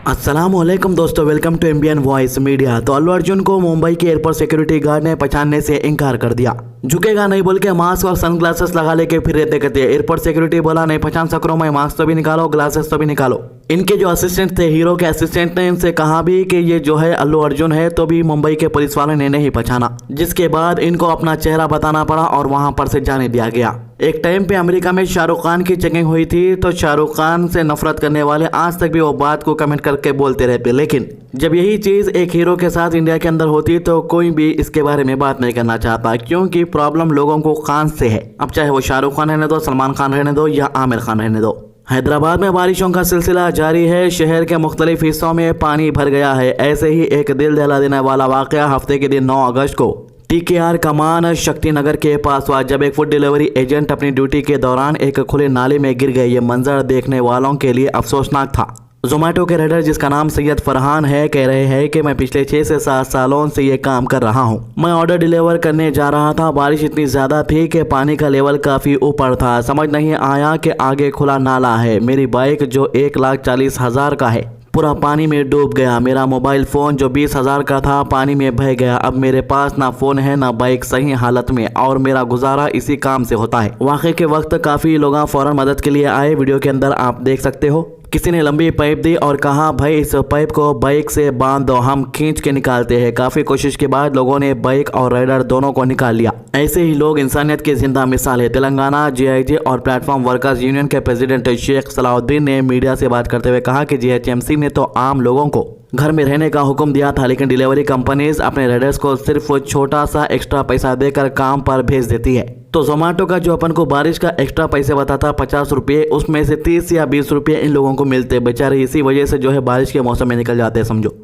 अस्सलामुअलैकुम दोस्तों, welcome to MBN voice media. तो अल्लू अर्जुन को मुंबई के एयरपोर्ट सिक्योरिटी गार्ड ने पहचानने से इनकार कर दिया। झुकेगा नहीं बोल के मास्क और सनग्लासेस लगा लेके फिर रहते कहते। एयरपोर्ट सिक्योरिटी बोला नहीं पहचान सक रहा हूं मैं, मास्क तो भी निकालो, ग्लासेस तो भी निकालो। इनके जो असिस्टेंट थे, हीरो के असिस्टेंट ने इनसे कहा भी कि ये जो है अल्लू अर्जुन है, तो भी मुंबई के पुलिस वालों ने नहीं पहचाना, जिसके बाद इनको अपना चेहरा बताना पड़ा और वहां पर से जाने दिया गया। एक टाइम पे अमेरिका में शाहरुख खान की चेकिंग हुई थी, तो शाहरुख खान से नफरत करने वाले आज तक भी वो बात को कमेंट करके बोलते रहते, लेकिन जब यही चीज एक हीरो के साथ इंडिया के अंदर होती तो कोई भी इसके बारे में बात नहीं करना चाहता, क्योंकि प्रॉब्लम लोगों को खान से है। अब चाहे वो शाहरुख खान रहने दो, सलमान खान रहने दो या आमिर खान रहने दो। हैदराबाद में बारिशों का सिलसिला जारी है। शहर के मुख्तलिफ हिस्सों में पानी भर गया है। ऐसे ही एक दिल दहला देने वाला वाकया हफ्ते के दिन 9 अगस्त को टीकेआर कमान शक्तिनगर के पास हुआ, जब एक फूड डिलीवरी एजेंट अपनी ड्यूटी के दौरान एक खुले नाले में गिर गए। ये मंजर देखने वालों के लिए अफसोसनाक था। जोमेटो के रेडर, जिसका नाम सैयद फरहान है, कह रहे हैं कि मैं पिछले 6 से 7 सालों से ये काम कर रहा हूँ। मैं ऑर्डर डिलीवर करने जा रहा था। बारिश इतनी ज्यादा थी कि पानी का लेवल काफी ऊपर था। समझ नहीं आया कि आगे खुला नाला है। मेरी बाइक जो 1,40,000 का है पूरा पानी में डूब गया। मेरा मोबाइल फोन जो 20,000 का था पानी में बह गया। अब मेरे पास ना फोन है ना बाइक सही हालत में, और मेरा गुजारा इसी काम से होता है। वाकई के वक्त काफी लोग फौरन मदद के लिए आए। वीडियो के अंदर आप देख सकते हो, किसी ने लंबी पाइप दी और कहा भाई इस पाइप को बाइक से बांध दो, हम खींच के निकालते हैं। काफी कोशिश के बाद लोगों ने बाइक और राइडर दोनों को निकाल लिया। ऐसे ही लोग इंसानियत की जिंदा मिसाल है। तेलंगाना जीआईजी और प्लेटफॉर्म वर्कर्स यूनियन के प्रेसिडेंट शेख सलाउद्दीन ने मीडिया से बात करते हुए कहा कि जीएचएमसी ने तो आम लोगों को घर में रहने का हुक्म दिया था, लेकिन डिलीवरी कंपनीज अपने राइडर्स को सिर्फ छोटा सा एक्स्ट्रा पैसा देकर काम पर भेज देती है। तो जोमेटो का जो अपन को बारिश का एक्स्ट्रा पैसे बताता 50 रुपये, उसमें से 30 या 20 रुपये इन लोगों को मिलते। बेचारे इसी वजह से जो है बारिश के मौसम में निकल जाते हैं, समझो।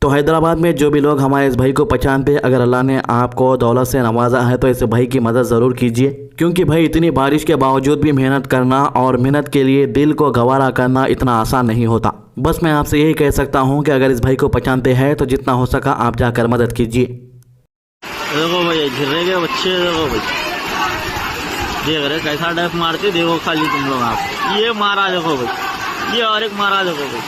तो हैदराबाद में जो भी लोग हमारे इस भाई को पहचानते हैं, अगर अल्लाह ने आपको दौलत से नवाजा है तो इस भाई की मदद ज़रूर कीजिए, क्योंकि भाई इतनी बारिश के बावजूद भी मेहनत करना और मेहनत के लिए दिल को गवारा करना इतना आसान नहीं होता। बस मैं आपसे यही कह सकता हूँ कि अगर इस भाई को पहचानते हैं तो जितना हो सका आप जाकर मदद कीजिए। देखो भाई झिर्रे के बच्चे, देखो भाई देख रहे कैसा डफ मारते, देखो खाली तुम लोग। आप ये मारा देखो भाई, ये और एक मारा देखो भाई,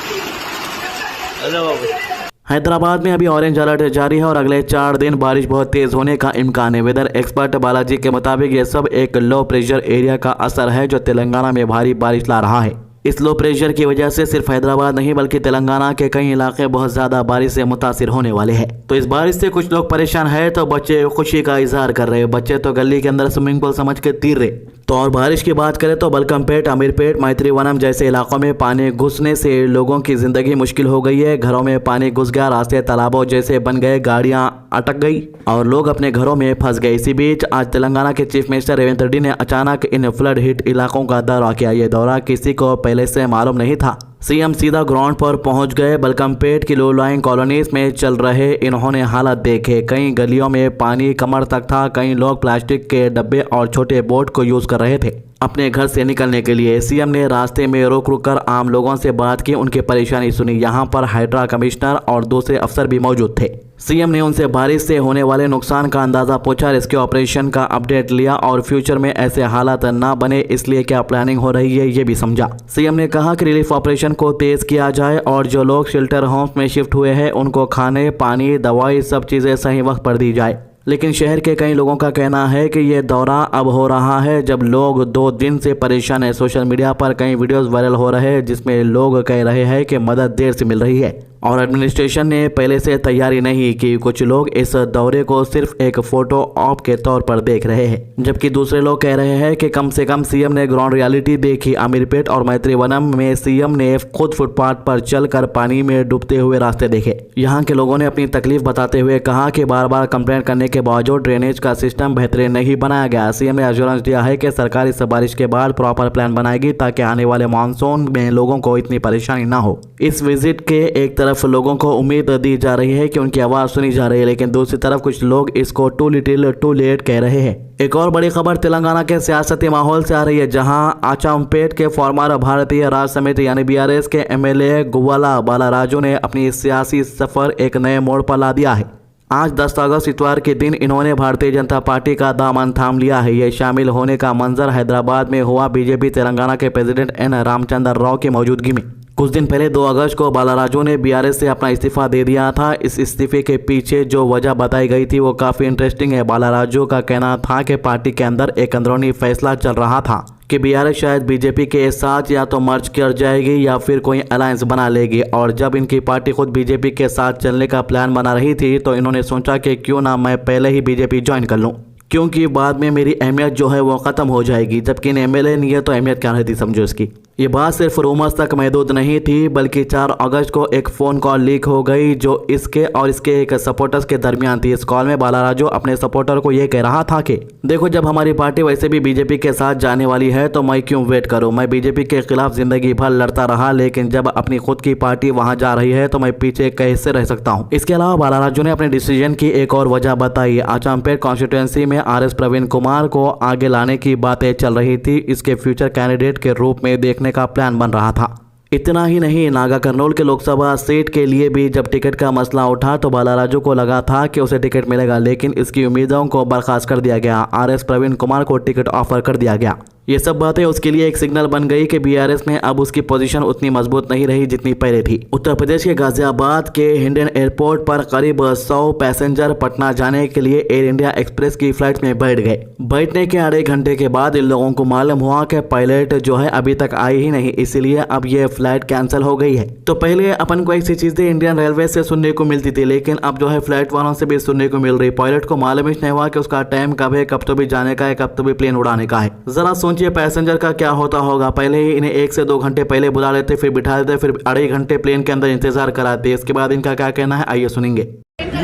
देखो भाई। हैदराबाद में अभी ऑरेंज अलर्ट जारी है और अगले 4 दिन बारिश बहुत तेज होने का इम्कान है। वेदर एक्सपर्ट बालाजी के मुताबिक ये सब एक लो प्रेशर एरिया का असर है जो तेलंगाना में भारी बारिश ला रहा है। इस लो प्रेशर की वजह से सिर्फ हैदराबाद नहीं बल्कि तेलंगाना के कई इलाके बहुत ज्यादा बारिश से मुतासिर होने वाले हैं। तो इस बारिश से कुछ लोग परेशान है तो बच्चे खुशी का इजहार कर रहे हैं। बच्चे तो गली के अंदर स्विमिंग पूल समझ के तीर रहे। तो और बारिश की बात करें तो बलकमपेट, अमीरपेट, मैत्रीवनम जैसे इलाकों में पानी घुसने से लोगों की जिंदगी मुश्किल हो गई है। घरों में पानी घुस गया, रास्ते तालाबों जैसे बन गए, गाड़ियां अटक गई और लोग अपने घरों में फंस गए। इसी बीच आज तेलंगाना के चीफ मिनिस्टर रेवंत रेड्डी ने अचानक इन फ्लड हिट इलाकों का दौरा किया। ये दौरा किसी को पहले से मालूम नहीं था। सीएम सीधा ग्राउंड पर पहुंच गए। बलकमपेट की लो लाइन कॉलोनीज में चल रहे इन्होंने हालत देखे। कई गलियों में पानी कमर तक था। कई लोग प्लास्टिक के डब्बे और छोटे बोट को यूज कर रहे थे अपने घर से निकलने के लिए। सीएम ने रास्ते में रुक रुक कर आम लोगों से बात की, उनकी परेशानी सुनी। यहाँ पर हाइड्रा कमिश्नर और दूसरे अफसर भी मौजूद थे। सीएम ने उनसे बारिश से होने वाले नुकसान का अंदाजा पूछा, रेस्क्यू ऑपरेशन का अपडेट लिया और फ्यूचर में ऐसे हालात ना बने इसलिए क्या प्लानिंग हो रही है ये भी समझा। सीएम ने कहा कि रिलीफ ऑपरेशन को तेज किया जाए और जो लोग शेल्टर होम्स में शिफ्ट हुए हैं उनको खाने, पानी, दवाई सब चीजें सही वक्त पर दी जाए। लेकिन शहर के कई लोगों का कहना है कि ये दौरा अब हो रहा है जब लोग 2 दिन से परेशान है। सोशल मीडिया पर कई वीडियोस वायरल हो रहे हैं जिसमें लोग कह रहे हैं कि मदद देर से मिल रही है। और एडमिनिस्ट्रेशन ने पहले से तैयारी नहीं की। कुछ लोग इस दौरे को सिर्फ एक फोटो ऑप के तौर पर देख रहे हैं, जबकि दूसरे लोग कह रहे हैं कि कम से कम सीएम ने ग्राउंड रियलिटी देखी। अमीरपेट और मैत्रीवनम में सीएम ने खुद फुटपाथ पर चलकर पानी में डूबते हुए रास्ते देखे। यहाँ के लोगों ने अपनी तकलीफ बताते हुए कहा कि बार बार कंप्लेंट करने के बावजूद ड्रेनेज का सिस्टम बेहतरीन नहीं बनाया गया। सीएम ने एश्योरेंस दिया है कि सरकार इस बारिश के बाद प्रॉपर प्लान बनाएगी ताकि आने वाले मानसून में लोगों को इतनी परेशानी ना हो। इस विजिट के एक तरफ लोगों को उम्मीद दी जा रही है कि उनकी आवाज़ सुनी जा रही है, लेकिन दूसरी तरफ कुछ लोग इसको टू लिटिल टू लेट कह रहे हैं। एक और बड़ी खबर तेलंगाना के सियासती माहौल से आ रही है, जहां आचामपेट के फॉर्मर भारतीय राष्ट्र समिति यानी बीआरएस के एमएलए गुव्वाला बालाराजू ने अपनी सियासी सफर एक नए मोड़ पर ला दिया है। आज 10 अगस्त इतवार के दिन इन्होंने भारतीय जनता पार्टी का दामन थाम लिया है। ये शामिल होने का मंजर हैदराबाद में हुआ बीजेपी तेलंगाना के प्रेसिडेंट एन रामचंद्र राव की मौजूदगी में। कुछ दिन पहले 2 अगस्त को बालाराजू ने बीआरएस से अपना इस्तीफा दे दिया था। इस इस्तीफे के पीछे जो वजह बताई गई थी वो काफ़ी इंटरेस्टिंग है। बालाराजू का कहना था कि पार्टी के अंदर एक अंदरूनी फैसला चल रहा था कि बीआरएस शायद बीजेपी के साथ या तो मर्ज कर जाएगी या फिर कोई अलायंस बना लेगी। और जब इनकी पार्टी खुद बीजेपी के साथ चलने का प्लान बना रही थी तो इन्होंने सोचा कि क्यों ना मैं पहले ही बीजेपी ज्वाइन कर लूँ, क्योंकि बाद में मेरी अहमियत जो है वो ख़त्म हो जाएगी। जबकि इन एमएलए नहीं है तो अहमियत क्या रहती, समझो इसकी। ये बात सिर्फ रूमर्स तक महदूद नहीं थी, बल्कि 4 अगस्त को एक फ़ोन कॉल लीक हो गई जो इसके और इसके एक सपोर्टर्स के दरमियान थी। इस कॉल में बालाराजू अपने सपोर्टर को ये कह रहा था कि देखो, जब हमारी पार्टी वैसे भी बीजेपी के साथ जाने वाली है तो मैं क्यों वेट करूं। मैं बीजेपी के खिलाफ जिंदगी भर लड़ता रहा, लेकिन जब अपनी खुद की पार्टी वहां जा रही है तो मैं पीछे कैसे रह सकता हूं। इसके अलावा बालाराजू ने अपने डिसीजन की एक और वजह बताई। आचामपेट कॉन्स्टिट्यूंसी में आरएस प्रवीण कुमार को आगे लाने की बातें चल रही थी। इसके फ्यूचर कैंडिडेट के रूप में देखने का प्लान बन रहा था। इतना ही नहीं, नागा कर्नूल के लोकसभा सीट के लिए भी जब टिकट का मसला उठा तो बालाराजू को लगा था कि उसे टिकट मिलेगा, लेकिन इसकी उम्मीदों को बर्खास्त कर दिया गया। आरएस प्रवीण कुमार को टिकट ऑफर कर दिया गया। ये सब बातें उसके लिए एक सिग्नल बन गई कि बीआरएस में अब उसकी पोजीशन उतनी मजबूत नहीं रही जितनी पहले थी। उत्तर प्रदेश के गाजियाबाद के हिंडन एयरपोर्ट पर करीब 100 पैसेंजर पटना जाने के लिए एयर इंडिया एक्सप्रेस की फ्लाइट में बैठ गए। बैठने के आधे घंटे के बाद इन लोगों को मालूम हुआ कि पायलट जो है अभी तक आई ही नहीं, इसलिए अब ये फ्लाइट कैंसिल हो गई है। तो पहले अपन को ऐसी चीजें इंडियन रेलवे से सुनने को मिलती थी, लेकिन अब जो है फ्लाइट वालों से भी सुनने को मिल रही। पायलट को मालूम ही नहीं हुआ कि उसका टाइम कब है, कब तो भी जाने का है, कब तो भी प्लेन उड़ाने का है। जरा सोचिए पैसेंजर का क्या होता होगा। पहले ही इन्हें 1 से 2 घंटे पहले बुला लेते, फिर बिठा देते, फिर 2.5 घंटे प्लेन के अंदर इंतजार कराते। इसके बाद इनका क्या कहना है, आइए सुनेंगे।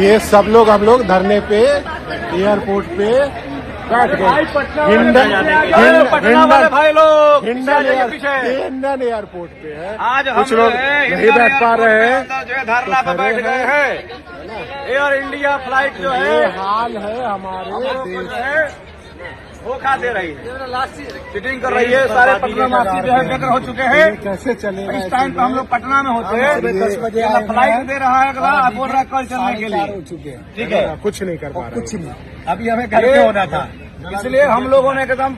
ये सब लोग हम लोग धरने पे एयरपोर्ट पे बैठ गए। हिंडन एयरपोर्ट पे है, आज कुछ लोग नहीं बैठ पा रहे हैं, जो है धरना पे बैठ गए हैं। एयर इंडिया फ्लाइट जो ये है हाल है हमारे देश। धोखा दे रही है, सीटिंग कर रही है। सारे पटना वासी जो है बेघर हो चुके हैं। कैसे चलेगा? इस टाइम पे हम लोग पटना में होते हैं। 10 बजे फ्लाइट दे रहा है अगला, आप बोल रहा है कल चलने के लिए। ठीक है, कुछ नहीं कर पा रहे, कुछ नहीं। अभी हमें घर पे होना था, इसलिए हम लोगों ने एकदम।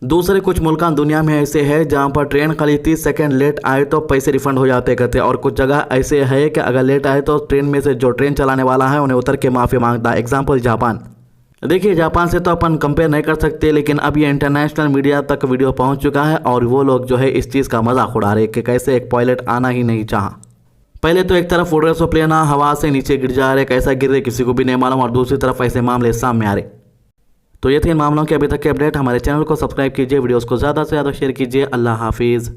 दूसरे कुछ मुल्क दुनिया में ऐसे है जहां पर ट्रेन खाली 30 सेकंड लेट आए तो पैसे रिफंड हो जाते कहते, और कुछ जगह ऐसे है कि अगर लेट आए तो ट्रेन में से जो ट्रेन चलाने वाला है उन्हें उतर के माफ़ी मांगता है। Example Japan. देखिए, जापान से तो अपन कंपेयर नहीं कर सकते, लेकिन अब ये इंटरनेशनल मीडिया तक वीडियो पहुंच चुका है और वो लोग जो है इस चीज़ का मजाक उड़ा रहे कि कैसे एक पायलट आना ही नहीं चाहा। पहले तो एक तरफ उड़ रहे सो प्लेन हवा से नीचे गिर जा रहे, कैसा गिर रहे किसी को भी नहीं मालूम, और दूसरी तरफ ऐसे मामले सामने आ रहे। तो ये थे इन मामलों के अभी तक के अपडेट। हमारे चैनल को सब्सक्राइब कीजिए, वीडियोस को ज़्यादा से ज़्यादा शेयर कीजिए। अल्लाह हाफिज़।